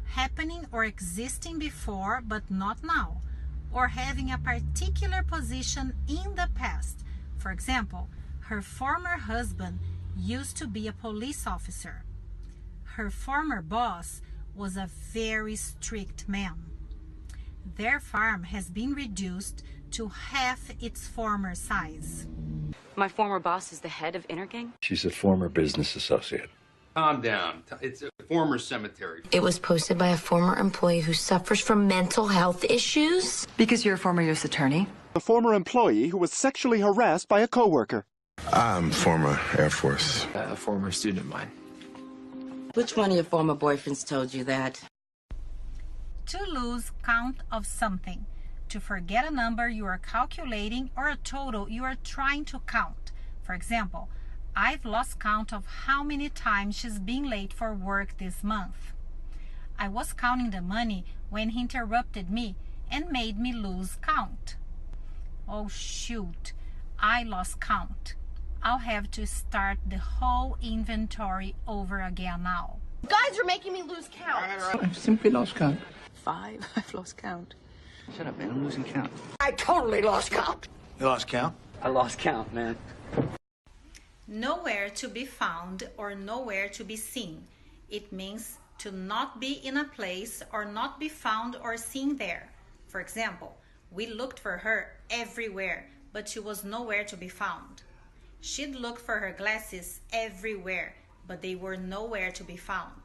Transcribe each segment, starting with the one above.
happening or existing before but not now, or having a particular position in the past. For example, her former husband used to be a police officer. Her former boss was a very strict man. Their farm has been reduced to half its former size. My former boss is the head of Intergang? She's a former business associate. Calm down. It's a former cemetery. It was posted by a former employee who suffers from mental health issues. Because you're a former U.S. attorney? A former employee who was sexually harassed by a coworker. I'm former Air Force. A former student of mine. Which one of your former boyfriends told you that? To lose count of something. To forget a number you are calculating or a total you are trying to count. For example, I've lost count of how many times she's been late for work this month. I was counting the money when he interrupted me and made me lose count. Oh shoot, I lost count. I'll have to start the whole inventory over again now. Guys are making me lose count. I've simply lost count. 5. I've lost count. Shut up, man. I'm losing count. I totally lost count. You lost count? I lost count, man. Nowhere to be found or nowhere to be seen. It means to not be in a place or not be found or seen there. For example, we looked for her everywhere, but she was nowhere to be found. She'd looked for her glasses everywhere, but they were nowhere to be found.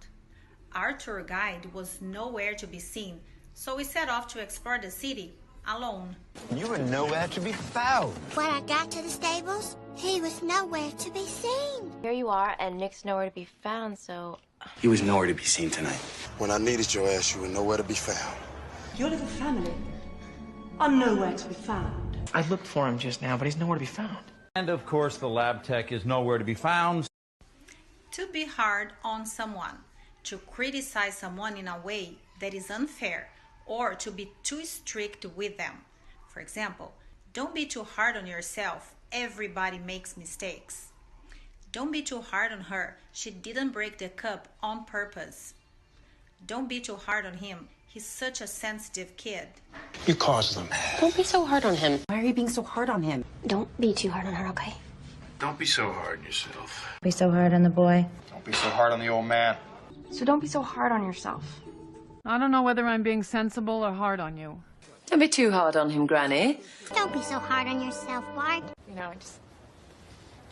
Our tour guide was nowhere to be seen, so we set off to explore the city alone. You were nowhere to be found. When I got to the stables, he was nowhere to be seen. Here you are, and Nick's nowhere to be found, so... He was nowhere to be seen tonight. When I needed your ass, you were nowhere to be found. Your little family are nowhere to be found. I looked for him just now, but he's nowhere to be found. And of course, the lab tech is nowhere to be found. To be hard on someone. To criticize someone in a way that is unfair, or to be too strict with them. For example, don't be too hard on yourself. Everybody makes mistakes. Don't be too hard on her. She didn't break the cup on purpose. Don't be too hard on him. He's such a sensitive kid. You caused them. Don't be so hard on him. Why are you being so hard on him? Don't be too hard on her, okay? Don't be so hard on yourself. Be so hard on the boy. Don't be so hard on the old man. So don't be so hard on yourself. I don't know whether I'm being sensible or hard on you. Don't be too hard on him, Granny. Don't be so hard on yourself, Bart. You know, just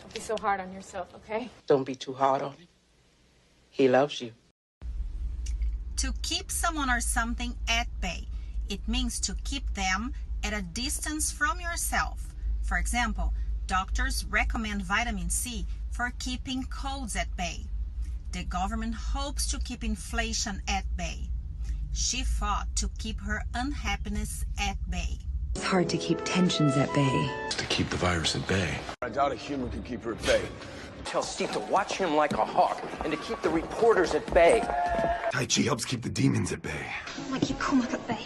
don't be so hard on yourself, okay? Don't be too hard on him. He loves you. To keep someone or something at bay. It means to keep them at a distance from yourself. For example, doctors recommend vitamin C for keeping colds at bay. The government hopes to keep inflation at bay. She fought to keep her unhappiness at bay. It's hard to keep tensions at bay. To keep the virus at bay. I doubt a human can keep her at bay. Tell Steve to watch him like a hawk and to keep the reporters at bay. Tai Chi helps keep the demons at bay. I keep Kumak at bay.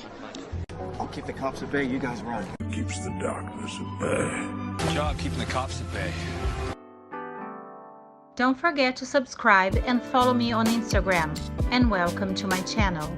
I'll keep the cops at bay, you guys run. Keeps the darkness at bay. Good job keeping the cops at bay. Don't forget to subscribe and follow me on Instagram. And welcome to my channel.